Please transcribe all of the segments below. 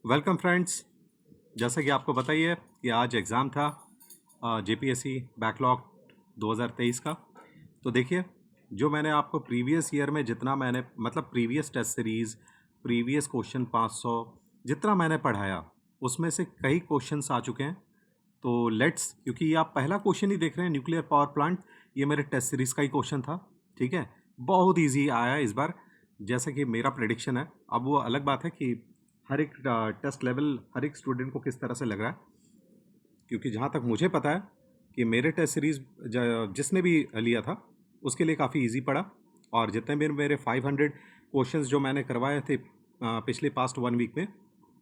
Welcome friends. जैसा कि आपको पता ही है कि आज एग्ज़ाम था जेपीएससी बैकलॉग 2023 का। तो देखिए, जो मैंने आपको प्रीवियस ईयर में जितना मैंने मतलब previous test series, previous question 500 जितना मैंने पढ़ाया, उसमें से कई क्वेश्चंस आ चुके हैं। तो लेट्स, क्योंकि ये आप पहला क्वेश्चन ही देख रहे हैं, न्यूक्लियर पावर प्लांट, ये मेरे टेस्ट सीरीज़ का ही क्वेश्चन था। ठीक है, बहुत ईजी आया है इस बार, जैसा कि मेरा प्रेडिक्शन है। अब वो अलग बात है कि हर एक टेस्ट लेवल हर एक स्टूडेंट को किस तरह से लग रहा है, क्योंकि जहाँ तक मुझे पता है कि मेरे टेस्ट सीरीज़ जिसने भी लिया था उसके लिए काफ़ी इजी पड़ा। और जितने भी मेरे 500 क्वेश्चंस जो मैंने करवाए थे पिछले पास्ट 1 वीक में,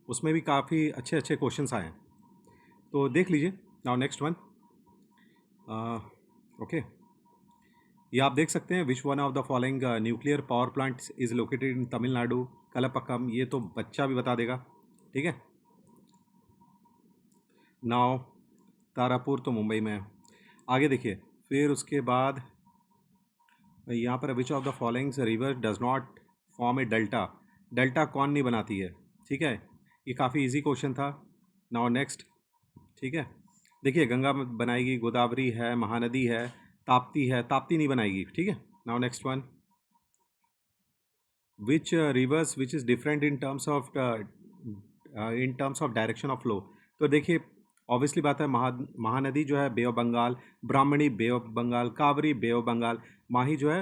उसमें भी काफ़ी अच्छे अच्छे क्वेश्चंस आए हैं। तो देख लीजिए। Now next one. ओके, ये आप देख सकते हैं, विच one of the following nuclear power plant is located in Tamil Nadu Kalpakkam. ये तो बच्चा भी बता देगा। ठीक है। नाव तारापुर तो मुंबई में है। आगे देखिए, फिर उसके बाद यहाँ पर which of the following river does not form A delta. Delta कौन नहीं बनाती है। ठीक है, ये काफ़ी इजी क्वेश्चन था। Now next. ठीक है, देखिए, गंगा बनाएगी, गोदावरी है, महानदी है, ताप्ती है, ताप्ती नहीं बनाएगी। ठीक है। Now next one. Which rivers which is different in terms of direction of flow. तो देखिए, ऑब्वियसली बात है, महानदी जो है Bay of Bengal, Brahmani Bay of Bengal, Kaveri Bay of Bengal, Mahi जो है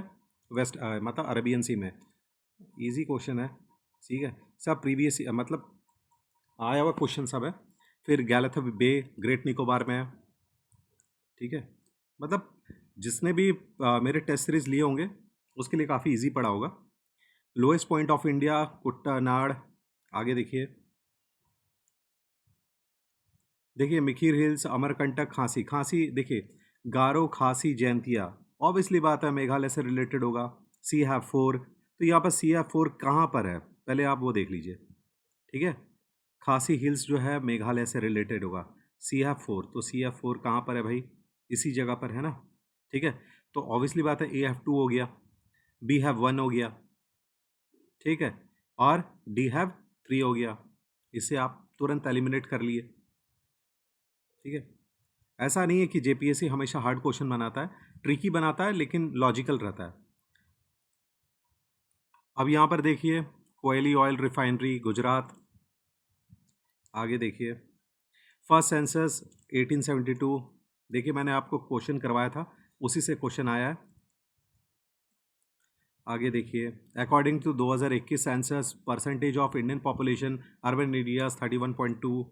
वेस्ट मतलब अरेबियन सी में। इजी क्वेश्चन है। ठीक है, सब प्रीवियस मतलब आया हुआ क्वेश्चन सब है। फिर गैलाथब बे ग्रेट निकोबार में है। ठीक है, मतलब जिसने भी मेरे टेस्ट सीरीज लिए होंगे उसके लिए काफ़ी इजी पड़ा होगा। Lowest point of India Kuttanad. आगे देखिए, देखिए मिकीर हिल्स, अमरकंटक, खांसी। खांसी देखिए, गारो, खासी, जैंतिया, ऑब्वियसली बात है मेघालय से रिलेटेड होगा। सी हैव फोर, तो यहाँ पर सी हैव फोर कहाँ पर है, पहले आप वो देख लीजिए। ठीक है, खासी हिल्स जो है मेघालय से रिलेटेड होगा। सी हैव फोर, तो सी हैव फोर कहाँ पर है भाई, इसी जगह पर है ना। ठीक है, तो ऑब्वियसली बात है ए हैव टू हो गया, बी हैव वन हो गया। ठीक है, और डी हैव थ्री हो गया। इसे आप तुरंत एलिमिनेट कर लिए। ठीक है, ऐसा नहीं है कि जेपीएससी हमेशा हार्ड क्वेश्चन बनाता है, ट्रिकी बनाता है, लेकिन लॉजिकल रहता है। अब यहाँ पर देखिए, कोयली ऑयल रिफाइनरी गुजरात। आगे देखिए, फर्स्ट सेंसस 1872। देखिए, मैंने आपको क्वेश्चन करवाया था, उसी से क्वेश्चन आया है। आगे देखिए, according to 2021 census, percentage of Indian population urban areas 31.2।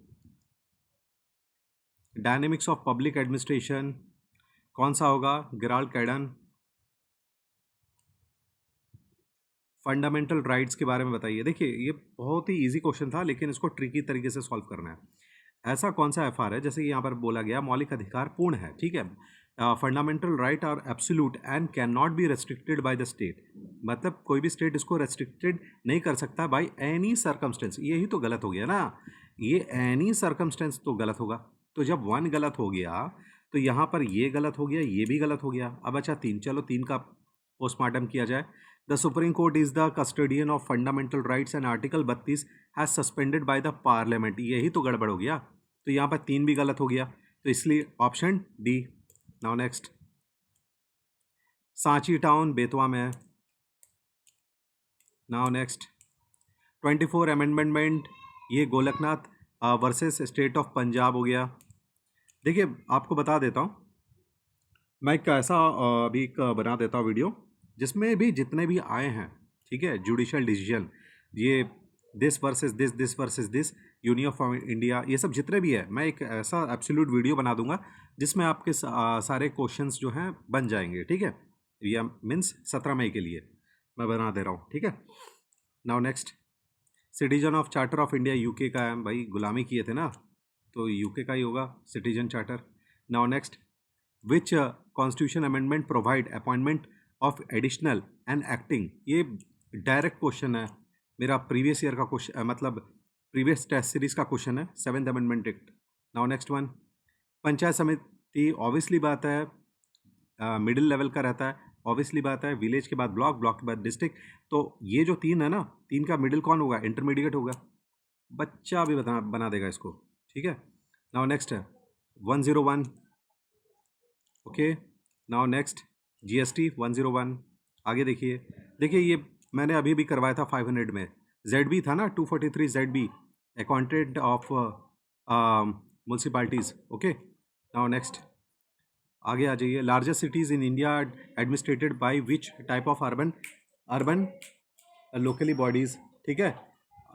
Dynamics of public administration कौन सा होगा, गिराल्ड कैडन। फंडामेंटल राइट्स के बारे में बताइए। देखिए, ये बहुत ही इजी क्वेश्चन था, लेकिन इसको ट्रिकी तरीके से सॉल्व करना है। ऐसा कौन सा एफआर है, जैसे कि यहाँ पर बोला गया, मौलिक अधिकार पूर्ण है। ठीक है, fundamental right are absolute and can not be restricted by the state. मतलब कोई भी स्टेट इसको रेस्ट्रिक्टेड नहीं कर सकता बाय एनी सर्कमस्टेंस। यही तो गलत हो गया ना, ये एनी सर्कमस्टेंस तो गलत होगा। तो जब वन गलत हो गया, तो यहाँ पर ये गलत हो गया, ये भी गलत हो गया। अब अच्छा, तीन, चलो तीन का पोस्टमार्टम किया जाए। The supreme court is the custodian of fundamental rights and article 32 has suspended by the parliament. यही तो गड़बड़ हो गया, तो यहाँ पर तीन भी गलत हो गया, तो इसलिए option D. Now next, Sanchi town Betwa में है। नाउ नेक्स्ट, 24 अमेंडमेंट, ये Golaknath versus state of Punjab हो गया। देखिए, आपको बता देता हूँ, मैं एक ऐसा अभी एक बना देता हूँ वीडियो, जिसमें भी जितने भी आए हैं, ठीक है, जुडिशियल डिसीजन, ये this versus this versus this, union of India, ये सब जितने भी है, मैं एक ऐसा एब्सोल्यूट वीडियो बना दूंगा जिसमें आपके सारे क्वेश्चंस जो हैं बन जाएंगे। ठीक है, या मीन्स 17 मई के लिए मैं बना दे रहा हूँ। ठीक है। Now next, citizen of charter of India UK का है भाई, गुलामी किए थे ना, तो यूके का ही होगा citizen charter. Now next, which constitution amendment provide appointment of additional and acting. ये डायरेक्ट क्वेश्चन है, मेरा प्रीवियस ईयर का क्वेश्चन, मतलब प्रीवियस टेस्ट सीरीज का क्वेश्चन है, 7th amendment act. Now next one, panchayat समिति, ऑब्वियसली बात है मिडिल लेवल का रहता है, ऑब्वियसली बात है, विलेज के बाद ब्लॉक, ब्लॉक के बाद डिस्ट्रिक्ट। तो ये जो तीन है ना, तीन का मिडिल कौन होगा, इंटरमीडिएट होगा। बच्चा भी बना देगा इसको, ठीक है। नाउ नेक्स्ट है 101, ओके। Now next GST 101। आगे देखिए, देखिए ये मैंने अभी भी करवाया था 500 में, जेड बी था ना 243 Z B, accountant of municipalities, okay. Now next आगे आ जाइए, largest cities in India administrated by which type of urban urban locally bodies, ठीक है।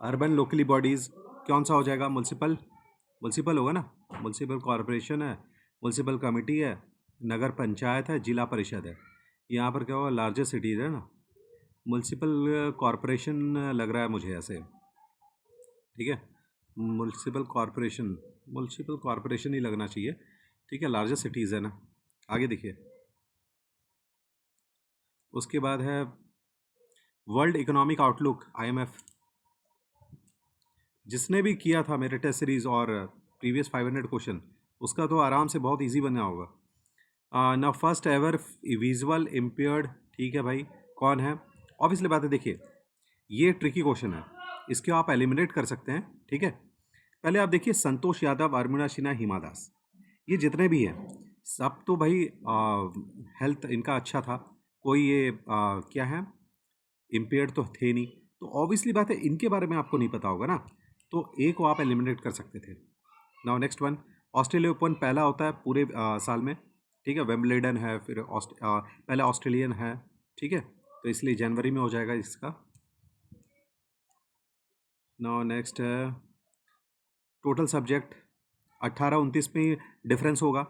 अर्बन लोकली बॉडीज़ कौन सा हो जाएगा? म्यूनसिपल, म्यूनसिपल होगा ना, म्यूनसिपल कॉरपोरेशन है, म्यूनसिपल कमेटी है, नगर पंचायत है, जिला परिषद है। यहाँ पर क्या होगा? लार्जेस्ट सिटीज़ है ना, म्यूनसिपल कॉरपोरेशन लग रहा है मुझे ऐसे, ठीक है। म्यूनसिपल कॉरपोरेशन ही लगना चाहिए, ठीक है। लार्जेस्ट सिटीज़ है ना। आगे देखिए, उसके बाद है वर्ल्ड इकोनॉमिक आउटलुक IMF, जिसने भी किया था मेरे टेस्ट सीरीज़ और प्रीवियस 500 क्वेश्चन, उसका तो आराम से बहुत इजी बना होगा ना। फर्स्ट एवर विजुअल इम्पेयर्ड, ठीक है भाई, कौन है? ऑब्वियसली बात है, देखिए ये ट्रिकी क्वेश्चन है, इसके आप एलिमिनेट कर सकते हैं, ठीक है। पहले आप देखिए, संतोष यादव, अरुणा सिन्हा, हिमा दास, ये जितने भी हैं सब तो भाई हेल्थ इनका अच्छा था, कोई ये क्या है, इम्पेयर्ड तो थे नहीं, तो ऑब्वियसली बात है इनके बारे में आपको नहीं पता होगा ना, तो ए को आप एलिमिनेट कर सकते थे। Now next one, Australia open पहला होता है पूरे साल में, ठीक है। वेम्बलेडन है, फिर पहला ऑस्ट्रेलियन है, ठीक है, तो इसलिए जनवरी में हो जाएगा इसका। नाउ नेक्स्ट है टोटल सब्जेक्ट, 18-29 में डिफरेंस होगा,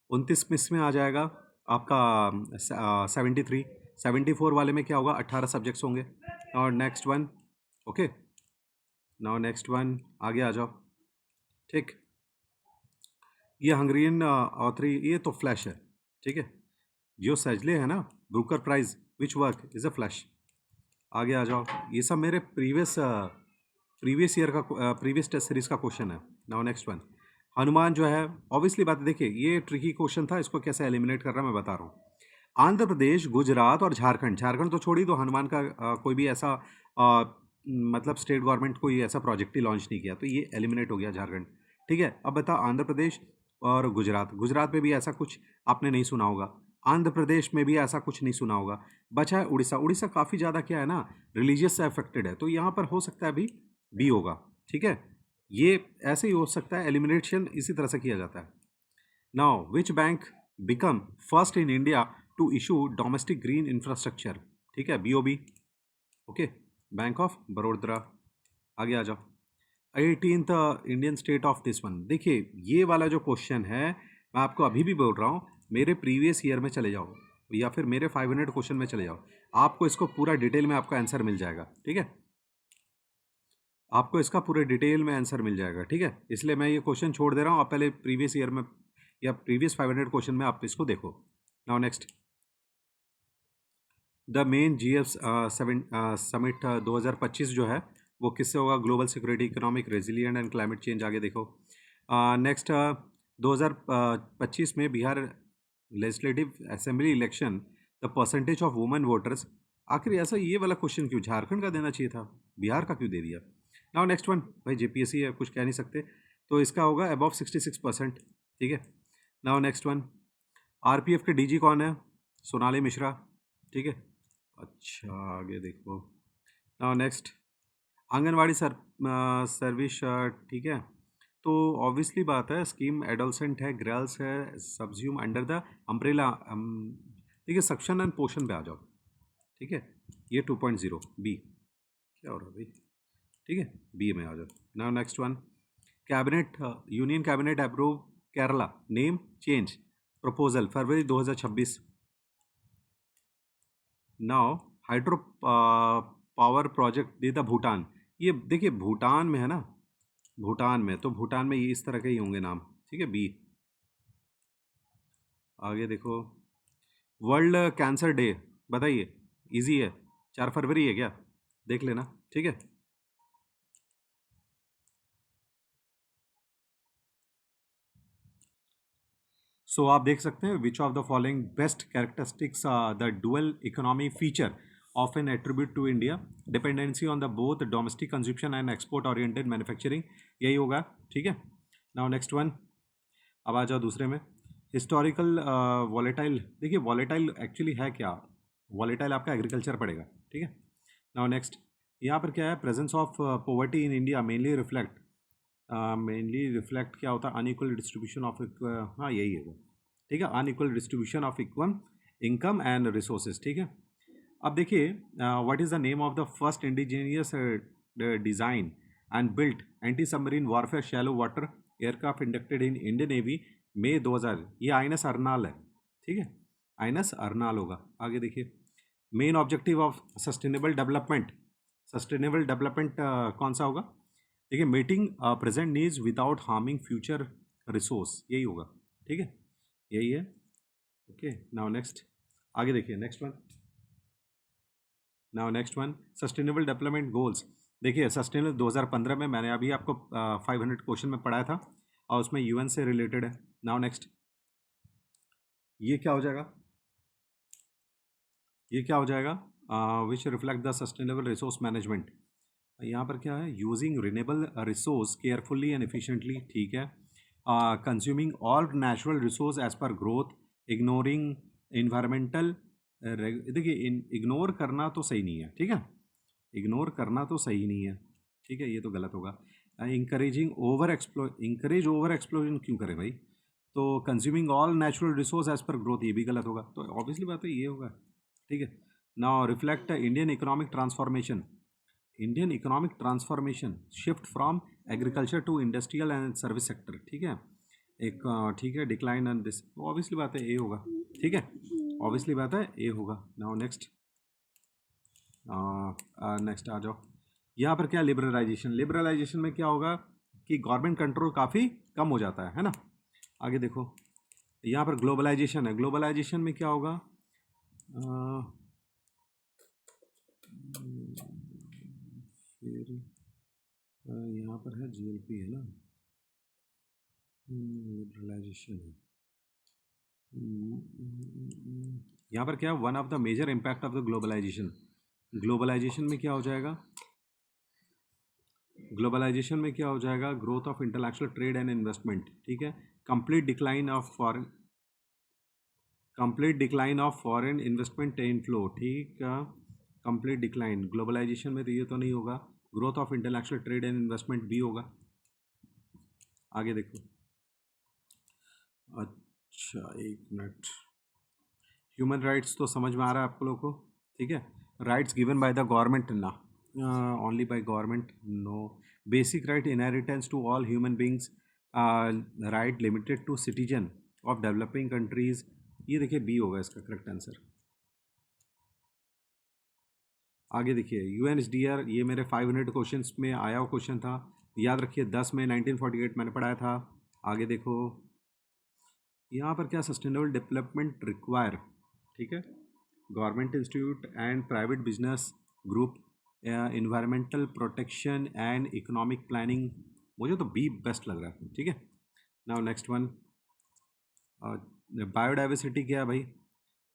29 में इसमें आ जाएगा आपका 73, 74 वाले में क्या होगा? 18 सब्जेक्ट्स होंगे। और next one, okay. Now next one, आगे आ जाओ, ठीक। ये हंगरियन ऑथरी, ये तो फ्लैश है, ठीक है। जो सजले है ना, Booker prize which work is a flesh. आगे आ जाओ, ये सब मेरे प्रीवियस ईयर का प्रीवियस टेस्ट सीरीज का क्वेश्चन है। नाउ नेक्स्ट वन, हनुमान जो है, ऑब्वियसली बात है, देखिए ये ट्रिकी क्वेश्चन था, इसको कैसे एलिमिनेट कर रहा मैं बता रहा हूँ। आंध्र प्रदेश, गुजरात और झारखंड, झारखंड तो छोड़ ही दो, हनुमान का कोई भी ऐसा मतलब स्टेट गवर्नमेंट कोई ऐसा प्रोजेक्ट ही लॉन्च नहीं किया, तो ये एलिमिनेट हो गया झारखंड, ठीक है। अब बताओ आंध्र प्रदेश और गुजरात, गुजरात में भी ऐसा कुछ आपने नहीं सुना होगा, आंध्र प्रदेश में भी ऐसा कुछ नहीं सुना होगा। बचा है उड़ीसा, उड़ीसा काफ़ी ज़्यादा क्या है ना, रिलीजियस से अफेक्टेड है, तो यहाँ पर हो सकता है अभी बी होगा, ठीक है। ये ऐसे ही हो सकता है, एलिमिनेशन इसी तरह से किया जाता है। Now which bank become first in India to issue domestic green infrastructure, ठीक है, BOB, okay, bank of Baroda. आगे आ जाओ, 18th Indian state of this one, देखिए ये वाला जो क्वेश्चन है, मैं आपको अभी भी बोल रहा हूँ, मेरे प्रीवियस ईयर में चले जाओ या फिर मेरे 500 क्वेश्चन में चले जाओ, आपको इसको पूरा डिटेल में आपका आंसर मिल जाएगा, ठीक है। आपको इसका पूरे डिटेल में आंसर मिल जाएगा, ठीक है। इसलिए मैं ये क्वेश्चन छोड़ दे रहा हूँ, आप पहले प्रीवियस ईयर में या प्रीवियस 500 क्वेश्चन में आप इसको देखो। Now next, the main GF summit 2025 जो है वो किससे होगा? Global security, economic resilient and climate change. आगे देखो, नेक्स्ट 2025 में Bihar legislative assembly election, the percentage of women voters. आखिर ऐसा ये वाला क्वेश्चन क्यों झारखंड का देना चाहिए था, बिहार का क्यों दे दिया? नाउ नेक्स्ट वन, भाई JPSC है, कुछ कह नहीं सकते, तो इसका होगा अबव 66%, ठीक है। नाउ नेक्स्ट वन, RPF के DG कौन है? सोनाली मिश्रा, ठीक है। अच्छा आगे देखो, नाउ नेक्स्ट, आंगनवाड़ी सर्विस, ठीक है। तो ऑब्वियसली बात है, स्कीम एडोलसेंट है, ग्रल्स है, सब्ज्यूम अंडर द अम्ब्रेला, ठीक है। सक्शन एंड पोषण पे आ जाओ, ठीक है। ये 2.0 बी, क्या हो रहा है भाई, ठीक है, बी में आ जाओ। Now next one, cabinet, union cabinet approve Kerala name change proposal February 2026। Now hydro power project they the Bhutan, ये देखिए भूटान में है ना, भूटान में, तो भूटान में ये इस तरह के ही होंगे नाम, ठीक है, बी। आगे देखो, वर्ल्ड कैंसर डे बताइए, इजी है, 4 फरवरी है क्या? देख लेना, ठीक है। सो आप देख सकते हैं, which of the following best characteristics the dual economy feature often attribute to India, dependency on the both domestic consumption and export oriented manufacturing, यही होगा, ठीक है। नाउ नेक्स्ट वन, अब आ जाओ दूसरे में, हिस्टोरिकल वॉलेटाइल। देखिए वॉलेटाइल एक्चुअली है क्या, वॉलेटाइल आपका एग्रीकल्चर पड़ेगा, ठीक है। नाउ नेक्स्ट, यहाँ पर क्या है, presence of poverty in India mainly reflect क्या होता है, अनइक्वल डिस्ट्रीब्यूशन ऑफ, हाँ यही है वो, ठीक है, unequal distribution of income and resources, ठीक है। अब देखिए, what is the name of the first indigenous design and built anti submarine warfare shallow water aircraft inducted in Indian navy May 2000, ये आईएनएस अर्नाल है, ठीक है, आईएनएस अर्नाल होगा। आगे देखिए, main objective of sustainable development कौन सा होगा, देखिए, meeting present needs without harming future resource, यही होगा, ठीक है, यही है। ओके, नाउ नेक्स्ट, आगे देखिए next one, sustainable development goals. देखिए सस्टेनेबल 2015 में मैंने अभी आपको 500 क्वेश्चन में पढ़ाया था और उसमें यूएन से रिलेटेड है। नाउ नेक्स्ट, ये क्या हो जाएगा, which reflect the sustainable resource management. यहाँ पर क्या है, using renewable resource carefully and efficiently, ठीक है, consuming all natural resource as per growth, ignoring environmental, देखिए इग्नोर करना तो सही नहीं है, ठीक है, इग्नोर करना तो सही नहीं है, ठीक है, ये तो गलत होगा। इंकरेज ओवर एक्सप्लोजन क्यों करें भाई, तो consuming all natural resource as per growth, ये भी गलत होगा, तो ऑब्वियसली बात है ये होगा, ठीक है। Now reflect Indian economic transformation shift from agriculture to industrial and service sector, ठीक है, एक ठीक है, डिक्लाइन एंड दिस, ऑब्वियसली बात है ए होगा, ठीक है, ऑब्वियसली बात है ए होगा। नाउ नेक्स्ट आ जाओ, यहाँ पर क्या, लिबरलाइजेशन में क्या होगा कि गवर्नमेंट कंट्रोल काफ़ी कम हो जाता है ना। आगे देखो, यहाँ पर ग्लोबलाइजेशन है, ग्लोबलाइजेशन में क्या होगा, फिर यहाँ पर है जीएलपी है ना, लिबरलाइजेशन है, यहाँ पर क्या, one of the major impact of the globalization में क्या हो जाएगा, growth of international trade and investment, ठीक है, complete decline of foreign investment inflow, ठीक है, कंप्लीट डिक्लाइन, ग्लोबलाइजेशन में तो ये तो नहीं होगा, growth of international trade and investment भी होगा। आगे देखो, अच्छा एक मिनट, ह्यूमन राइट्स तो समझ में आ रहा है आप लोगों को, ठीक है, rights given by the government ना, only by government no, basic right inheritance to all human beings, right limited to citizen of developing countries, ये देखिए बी होगा इसका करेक्ट आंसर। आगे देखिए, यूएनएचसीआर, ये मेरे 500 क्वेश्चंस में आया हुआ क्वेश्चन था, याद रखिए 10 में 1948 मैंने पढ़ाया था। आगे देखो, यहाँ पर क्या, सस्टेनेबल डेवलपमेंट रिक्वायर, ठीक है, government institute and private business group, environmental protection and economic planning, मुझे तो बी बेस्ट लग रहा है, ठीक है। नाउ नेक्स्ट वन, बायोडाइवर्सिटी क्या है भाई,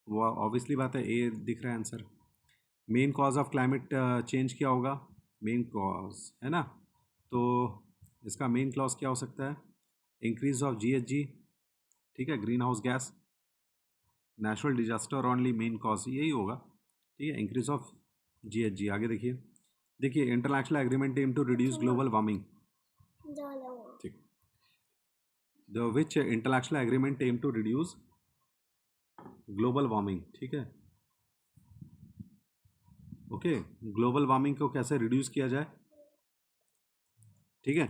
वो ऑब्वियसली बात है ए दिख रहा है answer. Main cause of climate change क्या होगा, मेन कॉज है ना, तो इसका मेन क्लॉज क्या हो सकता है, इंक्रीज ऑफ जीएचजी, ठीक है, green house gas, natural disaster only, main cause यही होगा, ठीक है, इंक्रीज ऑफ जीएचजी। आगे देखिए international agreement aim to reduce global warming, ठीक, the which international agreement aim to reduce global warming, ठीक है, ओके, ग्लोबल वार्मिंग को कैसे रिड्यूस किया जाए, ठीक है,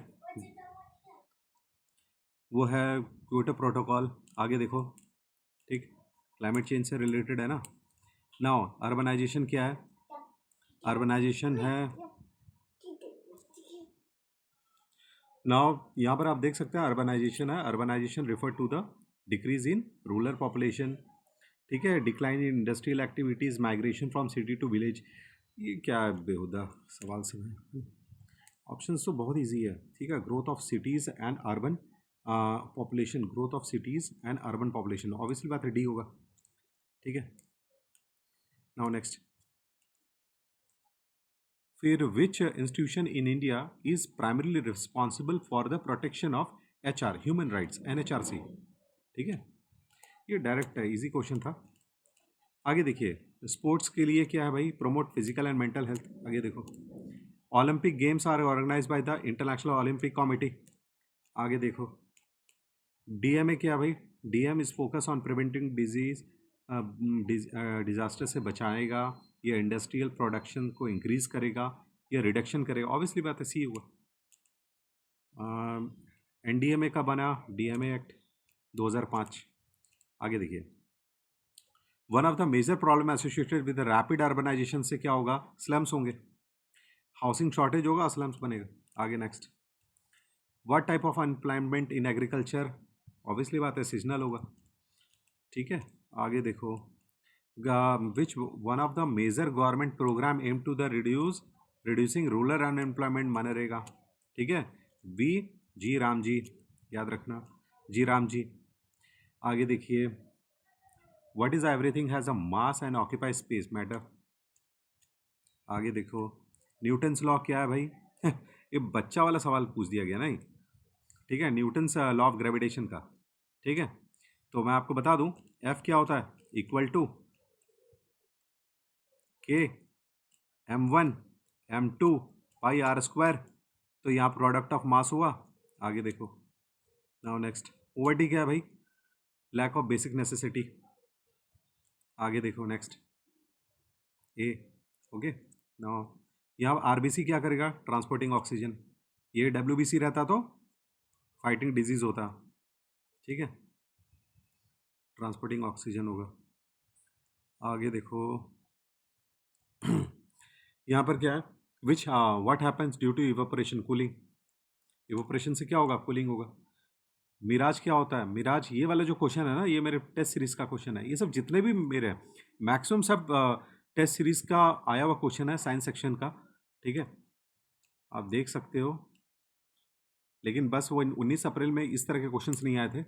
वो है क्योटो प्रोटोकॉल। आगे देखो, ठीक, क्लाइमेट चेंज से रिलेटेड है ना। नाउ अर्बनाइजेशन क्या है, अर्बनाइजेशन है, नाउ यहाँ पर आप देख सकते हैं अर्बनाइजेशन है, urbanization refer to the decrease in rural population, ठीक है, decline in industrial activities, migration from city to village, ये क्या है बेहुदा सवाल से, ऑप्शंस तो बहुत इजी है, ठीक है, growth of cities and urban population, growth of cities and urban population, obviously बात है डी होगा, ठीक है। नाउ नेक्स्ट, फिर विच institution in India is primarily responsible for the protection of HR human rights NHRC। ठीक है, ये डायरेक्ट है, इजी क्वेश्चन था। आगे देखिए, स्पोर्ट्स के लिए क्या है भाई, promote physical and mental health. आगे देखो, Olympic games are organize by the International Olympic Committee. आगे देखो, DMA क्या है भाई, DM is focus on preventing disease, disaster से बचाएगा, या इंडस्ट्रियल प्रोडक्शन को इंक्रीज करेगा, या रिडक्शन करेगा। ऑब्वियसली बात है, सी हुआ। NDMA का बना, DMA एक्ट 2005। आगे देखिए, one of the major problem associated with rapid urbanization से क्या होगा, स्लम्स होंगे, हाउसिंग शॉर्टेज होगा, स्लम्स बनेगा। आगे next, what type of unemployment in agriculture, obviously बात है सीजनल होगा। ठीक है, आगे देखो, which one of the major government program aim to the reducing rural unemployment, MNREGA. ठीक है, जी राम जी, याद रखना, जी राम जी। आगे देखिए, what is everything has a mass and occupy space matter. आगे देखो, न्यूटन्स लॉ क्या है भाई ये बच्चा वाला सवाल पूछ दिया गया नहीं। ठीक है, न्यूटन्स लॉ ऑफ ग्रेविटेशन का। ठीक है, तो मैं आपको बता दूं, F क्या होता है, equal to K M1 M2 pi R square. तो यहाँ प्रोडक्ट ऑफ मास हुआ। आगे देखो, नाउ नेक्स्ट, पॉवर्टी क्या है भाई, लैक ऑफ बेसिक नेसेसिटी। आगे देखो नेक्स्ट, ए, ओके। नाउ यहाँ RBC क्या करेगा, ट्रांसपोर्टिंग ऑक्सीजन। ये WBC रहता तो फाइटिंग डिजीज होता। ठीक है, ट्रांसपोर्टिंग ऑक्सीजन होगा। आगे देखो यहाँ पर क्या है, which what happens due to evaporation, cooling. Evaporation से क्या होगा, कूलिंग होगा। मिराज क्या होता है, मिराज, ये वाला जो क्वेश्चन है ना, ये मेरे टेस्ट सीरीज का क्वेश्चन है। ये सब जितने भी मेरे मैक्सिमम सब टेस्ट सीरीज का आया हुआ क्वेश्चन है, साइंस सेक्शन का। ठीक है, आप देख सकते हो, लेकिन बस वो 19 अप्रैल में इस तरह के क्वेश्चंस नहीं आए थे।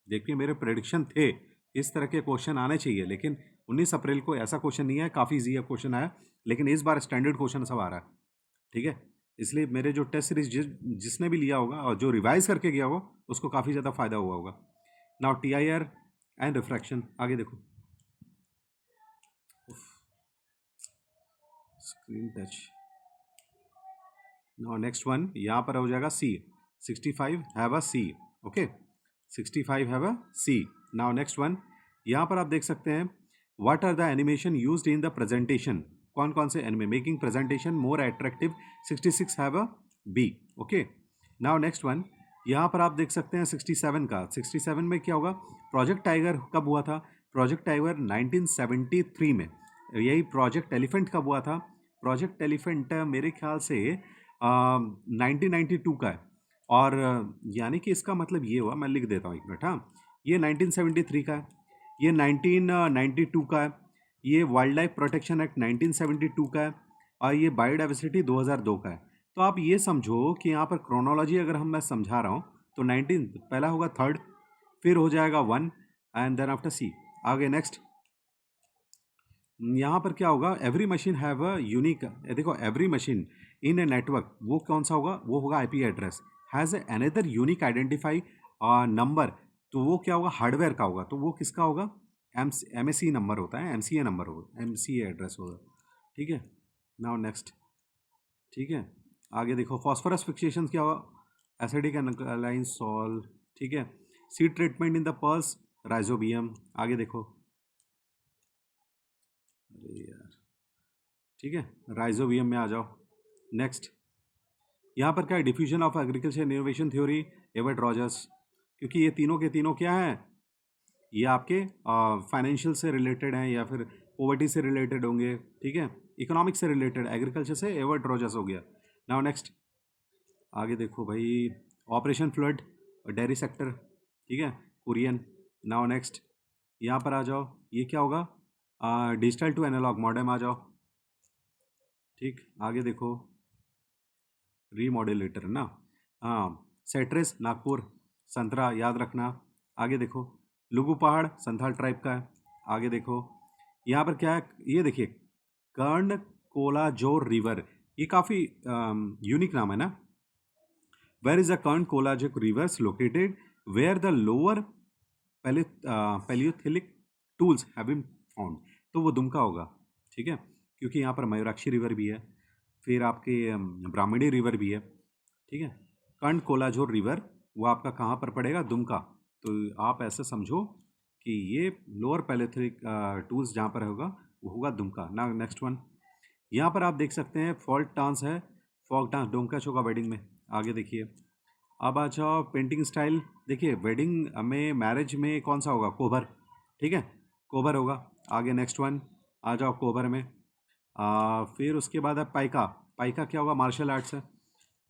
देखिए, मेरे प्रेडिक्शन थे इस तरह के क्वेश्चन आने चाहिए, लेकिन 19 अप्रैल को ऐसा क्वेश्चन नहीं आया, काफ़ी ईजी क्वेश्चन आया, लेकिन इस बार स्टैंडर्ड क्वेश्चन सब आ रहा है। ठीक है, इसलिए मेरे जो टेस्ट सीरीज जिसने भी लिया होगा और जो रिवाइज करके गया होगा, उसको काफ़ी ज़्यादा फायदा हुआ होगा। Now TIR and refraction. आगे देखो, screen touch. Now next one, यहाँ पर हो जाएगा C, 65 have a C। Okay, 65 have a C। Now next one, यहाँ पर आप देख सकते हैं, what are the animation used in the presentation. कौन कौन से anime making presentation more attractive, 66 have a B। Okay, now next one, यहाँ पर आप देख सकते हैं 67 का, 67 में क्या होगा, प्रोजेक्ट टाइगर कब हुआ था, प्रोजेक्ट टाइगर 1973 में। यही प्रोजेक्ट एलिफेंट कब हुआ था, प्रोजेक्ट एलिफेंट मेरे ख्याल से 1992 का है। और यानी कि इसका मतलब ये हुआ, मैं लिख देता हूँ एक मिनट, हाँ, ये 1973 का है, ये 1992 का है, ये वाइल्ड लाइफ प्रोटेक्शन एक्ट 1972 का है, और ये बायोडाइवर्सिटी 2002 का है। तो आप ये समझो कि यहाँ पर क्रोनोलॉजी अगर मैं समझा रहा हूँ, तो 19 पहला होगा थर्ड, फिर हो जाएगा 1 एंड देन आफ्टर C। आगे नेक्स्ट, यहाँ पर क्या होगा, every machine have a unique, देखो every machine in a network, वो कौन सा होगा, वो होगा IP address, has another unique identify number. तो वो क्या होगा, हार्डवेयर का होगा, तो वो किसका होगा, MAC नंबर होता है, MCA नंबर होगा, MCA एड्रेस होगा। ठीक है, नाउ नेक्स्ट। ठीक है, आगे देखो, फॉस्फोरस फिक्सेशन क्या होगा, एसिडिक एल्कलाइन सॉल्ट। ठीक है, seed treatment in the pulse, rhizobium. आगे देखो, अरे यार, ठीक है, राइजोबियम में आ जाओ। नेक्स्ट, यहाँ पर क्या है, diffusion of agriculture innovation theory, avert Rogers. क्योंकि ये तीनों के तीनों क्या हैं, ये आपके फाइनेंशियल से रिलेटेड हैं, या फिर पॉवर्टी से रिलेटेड होंगे। ठीक है, इकोनॉमिक्स से रिलेटेड, एग्रीकल्चर से एवर्ट रॉजर्स हो गया। नाउ नेक्स्ट, आगे देखो भाई, ऑपरेशन फ्लड, डेयरी सेक्टर। ठीक है, कुरियन। नाउ नेक्स्ट, यहाँ पर आ जाओ, ये क्या होगा, डिजिटल टू एनालॉग मॉडेम, आ जाओ। ठीक, आगे देखो, रीमॉड्यूलेटर ना, हाँ, सेट्रेस नागपुर, संतरा, याद रखना। आगे देखो, लुगू पहाड़ संथाल ट्राइब का है। आगे देखो, यहाँ पर क्या है, ये देखिए, कर्ण कोलाजोर रिवर, ये काफ़ी यूनिक नाम है ना। वेयर इज द कर्न कोलाजिक rivers located, where the lower paleolithic tools have been found. तो वो दुमका होगा, ठीक है, क्योंकि यहाँ पर मयूराक्षी रिवर भी है, फिर आपके ब्राह्मणी रिवर भी है, ठीक है। कर्ण कोलाझोर रिवर वो आपका कहाँ पर पड़ेगा, दुमका। तो आप ऐसे समझो कि ये लोअर पैलियोथिलिक टूल्स जहाँ पर होगा वो होगा दुमका ना। नेक्स्ट वन, यहाँ पर आप देख सकते हैं फॉल्क डांस है, फॉल्क डांस डोमका चौका वेडिंग में। आगे देखिए, अब आ जाओ पेंटिंग स्टाइल। देखिए वेडिंग में, मैरिज में कौन सा होगा, कोबर, ठीक है, कोबर होगा। आगे नेक्स्ट वन आ जाओ, कोबर में फिर उसके बाद है पाइका। पाइका क्या होगा, मार्शल आर्ट्स है,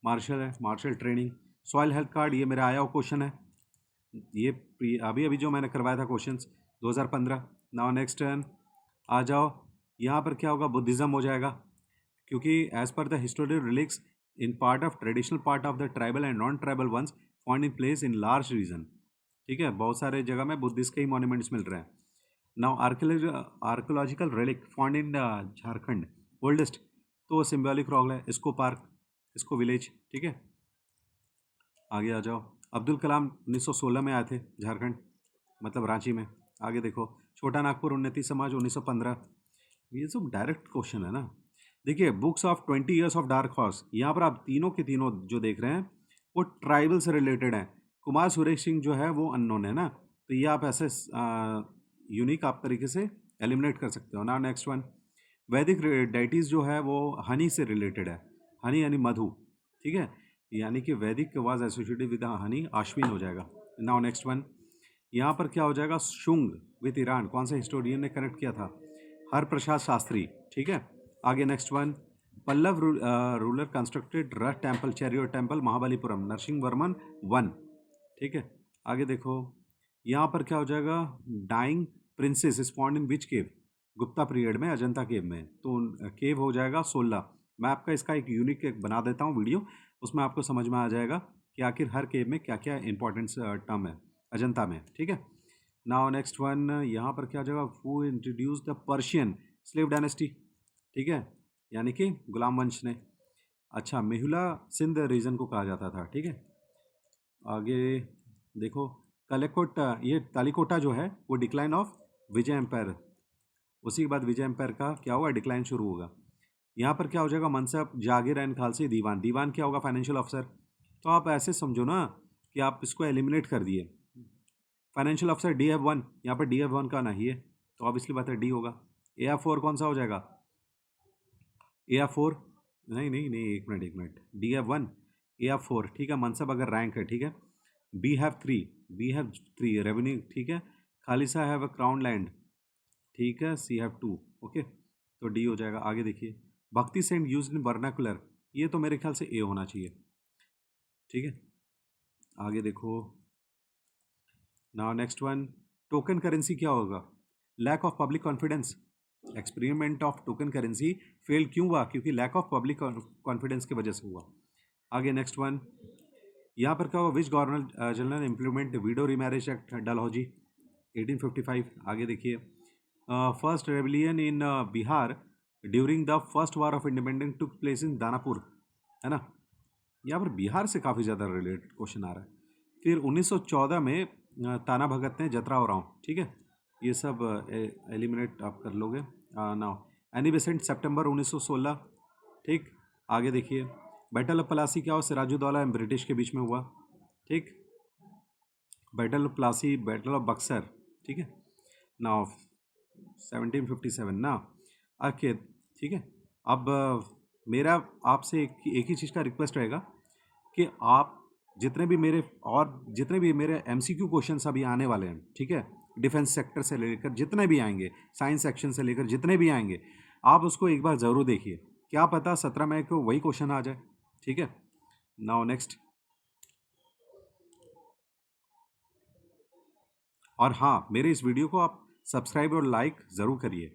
मार्शल है, martial training. Soil health card, ये मेरा आया हुआ क्वेश्चन है, ये अभी अभी जो मैंने करवाया था क्वेश्चंस 2015। नाउ नेक्स्ट टर्न आ जाओ, यहाँ पर क्या होगा, बुद्धिज़्म हो जाएगा, क्योंकि as per the historical relics in part of traditional part of the tribal and non tribal once found in place in large region, ठीक है, बहुत सारे जगह में बुद्धिस्ट के ही मॉन्यूमेंट्स मिल रहे हैं। Now archaeological relic found in Jharkhand oldest, तो सिम्बॉलिक रॉक है, इसको पार्क, इसको विलेज, ठीक है। आगे आ जाओ, अब्दुल कलाम 1916 में आए थे झारखंड, मतलब रांची में। आगे देखो, छोटा नागपुर उन्नति समाज 1915। ये सब डायरेक्ट क्वेश्चन है ना। देखिए books of 20 years of dark horse, यहाँ पर आप तीनों के तीनों जो देख रहे हैं वो ट्राइबल से रिलेटेड हैं। कुमार सुरेश सिंह जो है वो अननोन है ना, तो ये आप ऐसे यूनिक आप तरीके से एलिमिनेट कर सकते हो ना। नेक्स्ट वन, वैदिक डाइटीज़ जो है वो हनी से रिलेटेड है, हनी यानी मधु, ठीक है, यानी कि वैदिक वाज एसोसिएटेड विद हनी, आश्विन हो जाएगा। नाउ नेक्स्ट वन, यहाँ पर क्या हो जाएगा, शुंग विथ ईरान, कौन से हिस्टोरियन ने कनेक्ट किया था, हर प्रसाद शास्त्री, ठीक है। आगे next one, Pallava ruler constructed ratha temple, chariot temple, Mahabalipuram, Narasimha Varman one, ठीक है। आगे देखो, यहाँ पर क्या हो जाएगा, dying princess is found in which cave, Gupta period में, अजंता केव में, तो केव हो जाएगा 16। मैं आपका इसका एक यूनिक एक बना देता हूँ वीडियो, उसमें आपको समझ में आ जाएगा कि आखिर हर केव में क्या क्या इंपॉर्टेंस टर्म है अजंता में, ठीक है। नाउ नेक्स्ट वन, यहाँ पर क्या हो जाएगा, who introduce the Persian slave dynasty, ठीक है, यानी कि गुलाम वंश ने। अच्छा, मेहुला सिंध रीजन को कहा जाता था, ठीक है। आगे देखो, कलेकोट, ये तालिकोटा जो है वो डिक्लाइन ऑफ विजय एम्पायर, उसी के बाद विजय एम्पायर का क्या होगा, डिक्लाइन शुरू होगा। यहाँ पर क्या हो जाएगा, मनसब, जागीर एंड खालसी, दीवान। दीवान क्या होगा, फाइनेंशियल ऑफिसर। तो आप ऐसे समझो ना कि आप इसको एलिमिनेट कर दिए, फाइनेंशियल ऑफिसर DF1, यहाँ पर DF1 का नहीं है, तो अब इसलिए बात है डी होगा। AF4 कौन सा हो जाएगा, AF4, नहीं नहीं नहीं, एक मिनट, DF1 AF4, ठीक है, मनसब अगर रैंक है, ठीक है। B हैव 3 रेवेन्यू, ठीक है। खालिसा हैव अ क्राउन लैंड, ठीक है। C हैव 2, ओके, तो डी हो जाएगा। आगे देखिए, भक्ति सेंट यूज इन वर्नाकुलर, ये तो मेरे ख्याल से ए होना चाहिए, ठीक है। आगे देखो, now next one, token currency क्या होगा, lack of public confidence, experiment of token currency fail क्यों हुआ, क्योंकि लैक ऑफ पब्लिक कॉन्फिडेंस की वजह से हुआ। आगे नेक्स्ट वन, यहाँ पर क्या होगा, which governor general implement widow remarriage act, Dalhousie 1855। आगे देखिए, first rebellion in Bihar during the first war of independence took place in Danapur, है ना। यहाँ पर बिहार से काफ़ी ज़्यादा रिलेटेड क्वेश्चन आ रहा है। फिर 1914 में ताना भगत ने जतरा उरांव, ठीक है, ये सब एलिमिनेट आप कर लोगे। नाउ एनी बेसेंट सितंबर 1916, ठीक। आगे देखिए, बैटल ऑफ प्लासी क्या हो, सिराजुद्दौला एंड ब्रिटिश के बीच में हुआ, ठीक। Battle of Plassey, battle of Buxar, ठीक है। नाउ 1757 ना, ओके, ठीक है। अब मेरा आपसे एक ही चीज़ का रिक्वेस्ट रहेगा कि आप जितने भी मेरे MCQ क्वेश्चंस अभी आने वाले हैं, ठीक है, डिफेंस सेक्टर से लेकर जितने भी आएंगे, साइंस सेक्शन से लेकर जितने भी आएंगे, आप उसको एक बार ज़रूर देखिए, क्या पता 17 मई को वही क्वेश्चन आ जाए, ठीक है। नाउ नेक्स्ट, और हाँ, मेरे इस वीडियो को आप सब्सक्राइब और लाइक ज़रूर करिए।